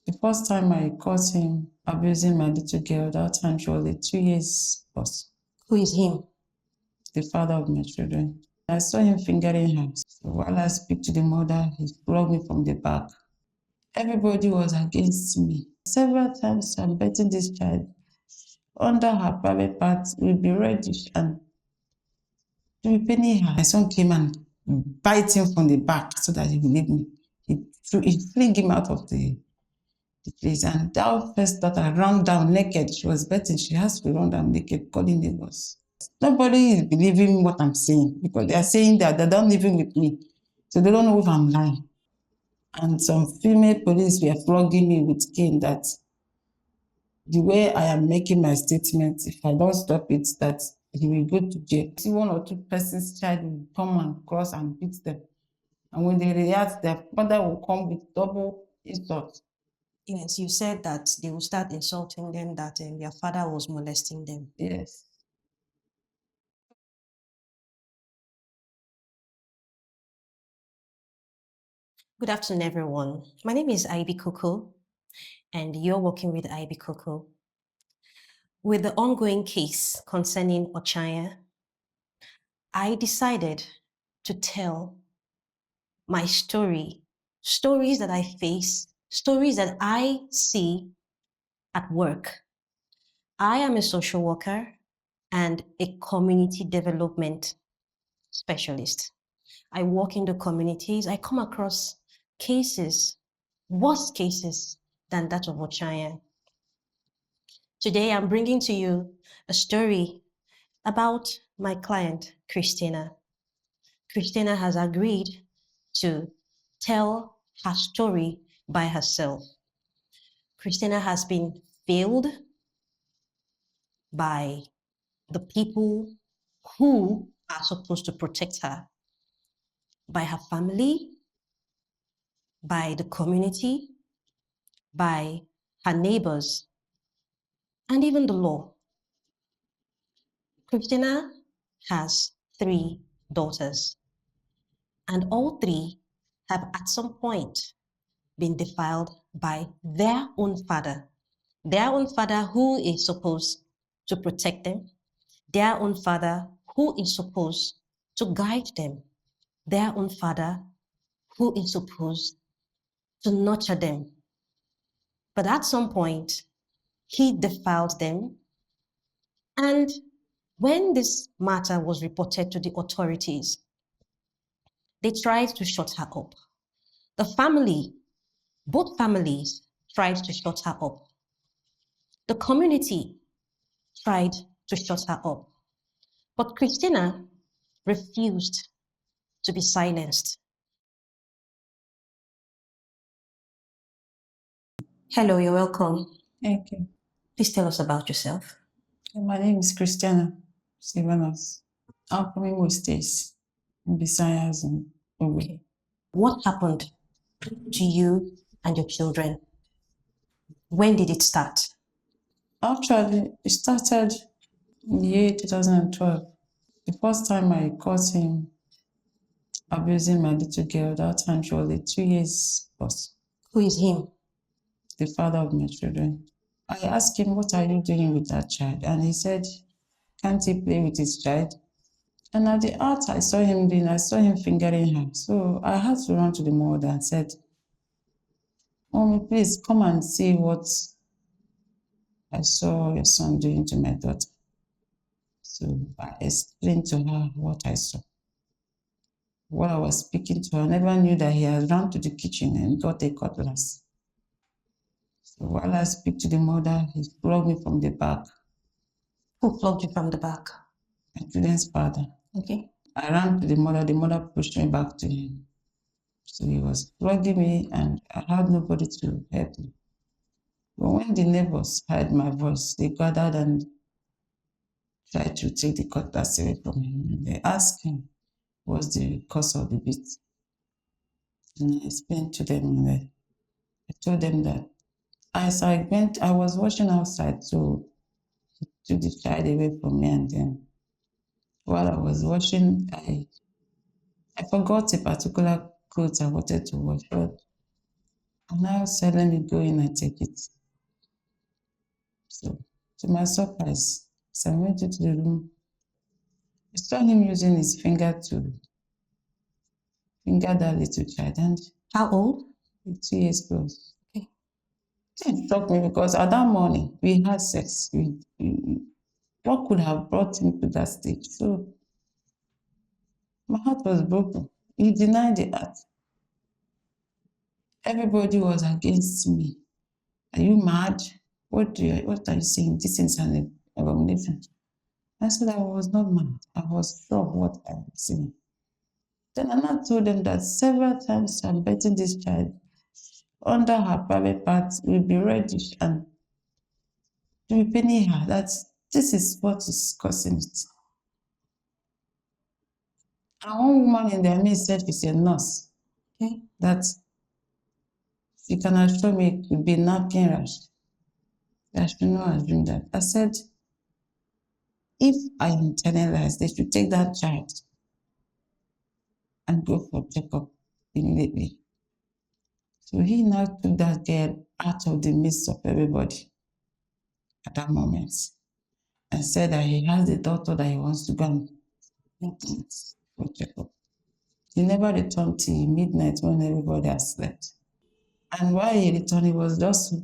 The first time I caught him abusing my little girl, that time she was 2 years plus. Who is him? The father of my children. I saw him fingering her. So while I speak to the mother, he flogged me from the back. Everybody was against me. Several times I'm betting this child under her private part will be reddish and to be paining her. My son came and bite him from the back so that he will leave me. He fling him out of the place. And that first daughter ran down naked. She was betting she has to run down naked, calling neighbors. Nobody is believing what I'm saying because they are saying that they're not living with me. So they don't know if I'm lying. And some female police were flogging me with cane that the way I am making my statement, if I don't stop it, that he will go to jail. See, one or two persons' child will come and cross and beat them. And when they react, their mother will come with double insult. Yes, you said that they will start insulting them, that their father was molesting them. Yes. Good afternoon, everyone. My name is Ivy Coco, and you're working with Ivy Coco. With the ongoing case concerning Ochanya, I decided to tell my stories that I face, stories that I see at work. I am a social worker and a community development specialist. I work in the communities. I come across cases, worse cases than that of Ochanya. Today, I'm bringing to you a story about my client, Christina. Christina has agreed to tell her story by herself. Christina has been failed by the people who are supposed to protect her, by her family, by the community, by her neighbors, and even the law. Christina has 3 daughters, and all 3 have at some point been defiled by their own father who is supposed to protect them, their own father who is supposed to guide them, their own father who is supposed to nurture them. But at some point, he defiled them. And when this matter was reported to the authorities, they tried to shut her up. The family, both families, tried to shut her up. The community tried to shut her up. But Christina refused to be silenced. Hello, you're welcome. Thank you. Please tell us about yourself. My name is Christiana Sivanas. I'm from Imo State, in Bisayas and Owe. What happened to you and your children? When did it start? Actually, it started in the year 2012. The first time I caught him abusing my little girl, that time she was 2 years plus. Who is him? The father of my children. I asked him, what are you doing with that child? And he said, can't he play with his child? And at the art I saw him doing, I saw him fingering her. So I had to run to the mother and said, Mommy, please come and see what I saw your son doing to my daughter. So I explained to her what I saw. While I was speaking to her, I never knew that he had run to the kitchen and got a cutlass. So while I speak to the mother, he flogged me from the back. Who flogged you from the back? My children's father. Okay. I ran to the mother pushed me back to him. So he was flogging me and I had nobody to help me. But when the neighbors heard my voice, they gathered and tried to take the cutlass away from him. And they asked him what's the cause of the beat. And I explained to them, and I told them that as I was washing outside, so he took the child away from me. And then while I was washing, I forgot a particular clothes I wanted to wash. But And now said, let me go in and take it. So, to my surprise, as I went into the room, I saw him using his finger to finger that little child. And How old? 2 years plus. Okay. It shocked me because at that morning we had sex. What could have brought him to that stage? So my heart was broken. He denied the act. Everybody was against me. Are you mad? What are you saying? This is an abomination. I said I was not mad. I was sure of what I was saying. Then Anna told them that several times I'm betting this child under her private part will be reddish and to be paining her. That this is what is causing it. And one woman in their midst said she's a nurse. Okay. That she can assure me it will be napping rash. I should not assume that. I said, if I internalize, they should take that child and go for checkup immediately. So he now took that girl out of the midst of everybody at that moment and said that he has the doctor that he wants to go and meet for checkup. He never returned till midnight when everybody has slept. And while he returned, he was just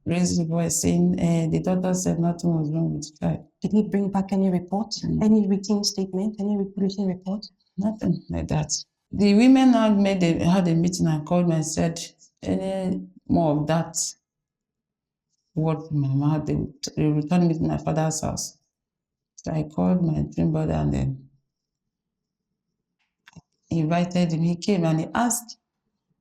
raising his voice saying, the doctor said nothing was wrong with the child. Did he bring back any report, any written statement, any written report? Nothing like that. The women now had a meeting and called me and said, any more of that word from my mouth, they returned me to my father's house. So I called my twin brother and then invited him. He came and he asked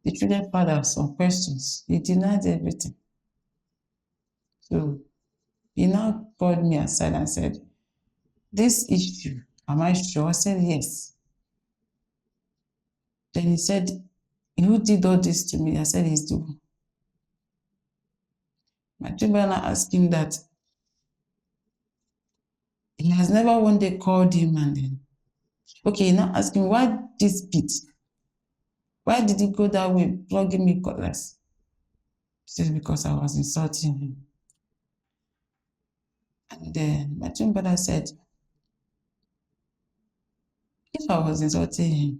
the children's father some questions. He denied everything. So he now called me aside and said, this issue, am I sure? I said, yes. Then he said, who did all this to me? I said, he's the one. My twin brother asked him that he has never one day called him and then, okay, now ask him, why this beat? Why did he go that way, plugging me cutlass? He said, because I was insulting him. And then my twin brother said, if I was insulting him,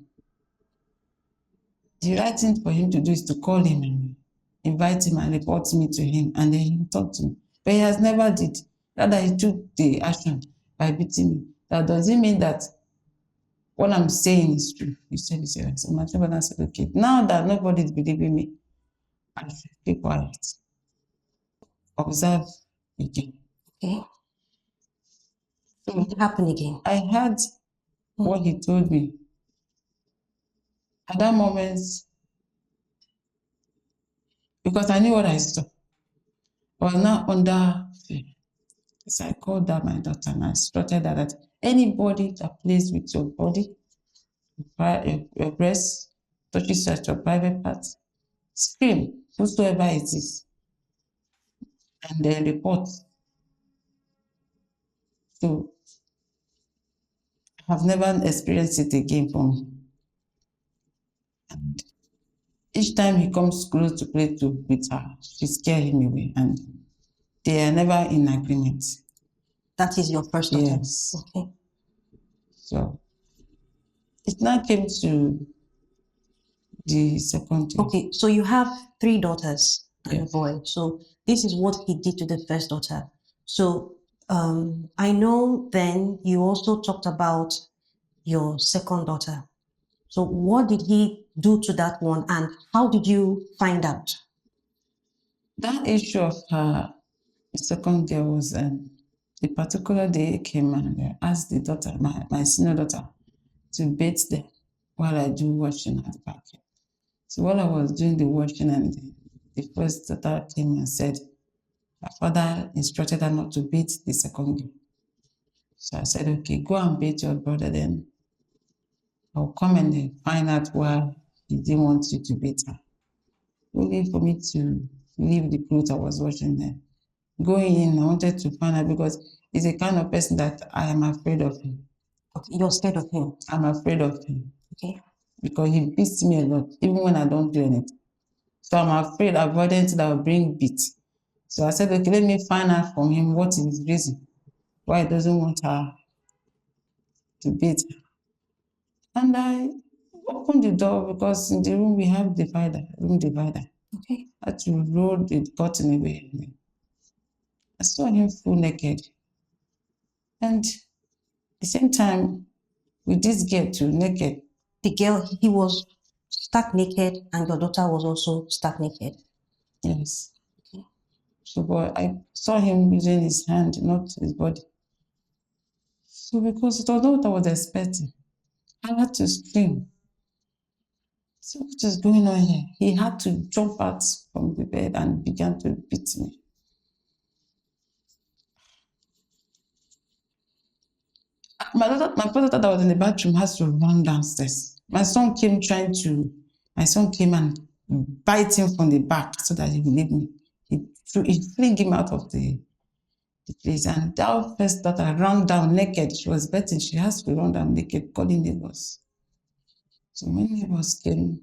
the right thing for him to do is to call him and invite him and report me to him, and then he talk to me. But he has never did. Rather, he took the action by beating me. That doesn't mean that what I'm saying is true. You said it's right. So my twin brother said, okay, now that nobody is believing me, I should keep quiet. Observe again. Okay. So It happened again. I heard what he told me. At that moment, because I knew what I saw, I was now under fear. So I called out my daughter and I instructed her that anybody that plays with your body, your breast, touches at your private parts, scream, whosoever it is, and then report. So I've never experienced it again for me. And each time he comes close to play with her, she scares him away, and they are never in agreement. That is your first daughter? Yes. Okay. So it now came to the second thing. Okay, so you have 3 daughters and a Yes. boy. So this is what he did to the first daughter. So I know then you also talked about your second daughter. So what did he do to that one and how did you find out? That issue of her second girl was the particular day he came and asked the daughter, my senior daughter, to bathe them while I do washing at the back. So while I was doing the washing, and the first daughter came and said, her father instructed her not to beat the second girl. So I said, okay, go and beat your brother, then I'll come and then find out why he didn't want you to beat her. Only for me to leave the clothes I was washing there. Going in, I wanted to find out because he's a kind of person that I am afraid of him. Okay, you're scared of him? I'm afraid of him. Okay. Because he beats me a lot, even when I don't do anything. So I'm afraid avoiding anything that will bring beat. So I said, okay, let me find out from him what is his reason why he doesn't want her to beat her. And I opened the door because in the room we have room divider. Okay. I had to roll the curtain away. I saw him full naked. And at the same time, with this girl too, naked. The girl, he was stark naked, and your daughter was also stark naked. Yes. Okay. So, but I saw him using his hand, not his body. So, because it was not what I was expecting, I had to scream. So, what is going on here? He had to jump out from the bed and began to beat me. My brother that I was in the bathroom has to run downstairs. My son came and bite him from the back so that he will leave me. He fling him out of the place. And that first daughter ran down naked. She was betting she has to run down naked, calling neighbors. So when neighbors came,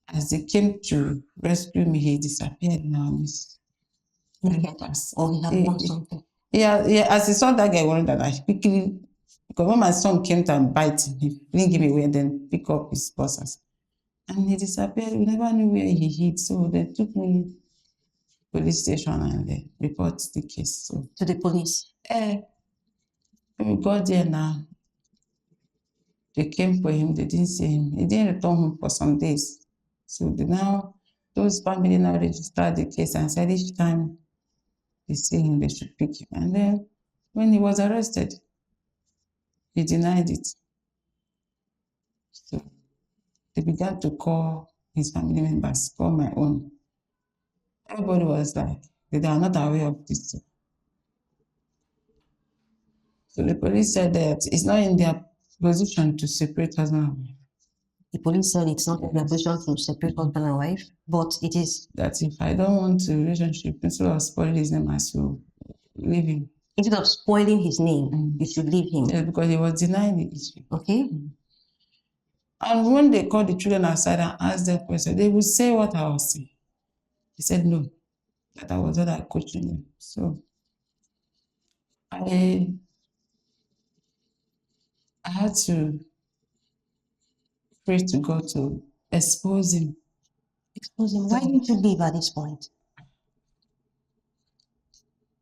as they came to rescue me, he disappeared now. Naked. Or he had done something. Yeah, as he saw that guy running down, I quickly, because when my son came to bite him, he didn't give me away and then pick up his buzzers. And he disappeared. We never knew where he hid. So they took me to police station and they report the case. So To the police. when we got there now, they came for him, they didn't see him. He didn't return home for some days. So those family now registered the case and said each time they see him, they should pick him. And then when he was arrested, he denied it. So they began to call his family members, call my own. Everybody was like, they are not aware of this. So the police said that it's not in their position to separate husband and wife. The police said it's not in their position to separate husband and wife, but it is. That if I don't want a relationship, instead of spoiling his name, I should leave him. Instead of spoiling his name, you should leave him. Yeah, because he was denying the issue. Okay. And when they called the children aside and asked them questions, they would say what I was saying. He said no, that I was not coaching them. So I had to pray to God to expose him. Expose him. Why didn't you leave at this point?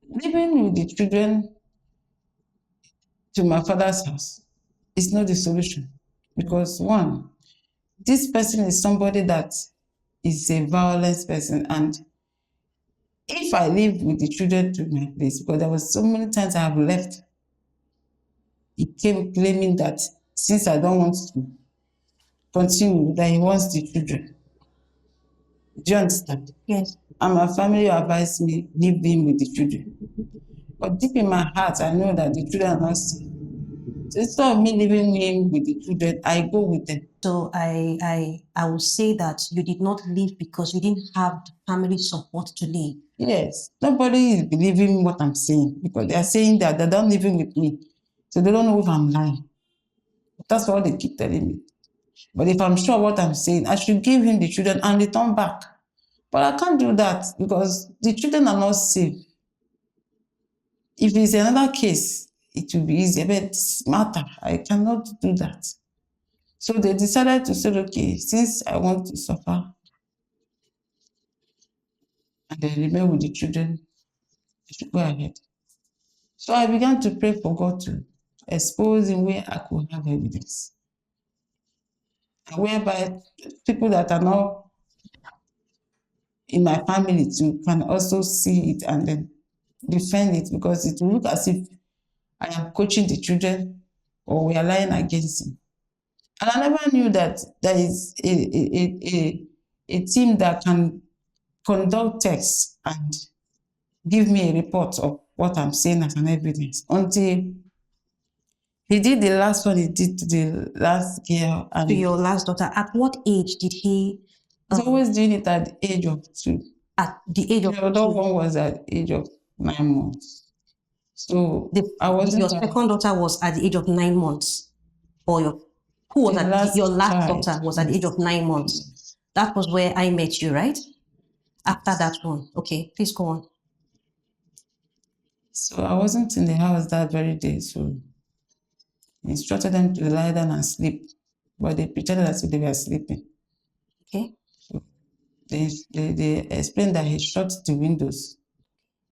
Living with the children to my father's house is not the solution. Because one, this person is somebody that is a violent person. And if I live with the children to my place, because there was so many times I have left, he came claiming that since I don't want to continue, that he wants the children. Do you understand? Yes. And my family advised me, leave him with the children. But deep in my heart, I know that the children are not safe. So instead of me leaving him with the children, I go with them. So I will say that you did not leave because you didn't have family support to leave. Yes, nobody is believing what I'm saying because they are saying that they don't live with me. So they don't know if I'm lying. That's what they keep telling me. But if I'm sure what I'm saying, I should give him the children and return back. But I can't do that because the children are not safe. If it's another case, it will be easier, but it's matter. I cannot do that. So they decided to say, okay, since I want to suffer and they remain with the children, I should go ahead. So I began to pray for God to expose him where I could have evidence. And whereby people that are not in my family too can also see it and then defend it, because it will look as if I am coaching the children or we are lying against him. And I never knew that there is a team that can conduct tests and give me a report of what I'm saying as an evidence until he did the last one he did to the last girl. And To your last daughter, at what age did he? He's always doing it at the age of 2. At the age of The other one was at the age of 9 months. So your second daughter was at the age of 9 months, or your last child daughter was at the age of 9 months. Yes. That was where I met you, right? After that one. Okay, please go on. So I wasn't in the house that very day, so he instructed them to lie down and sleep, but they pretended as if they were sleeping. Okay. So they explained that he shut the windows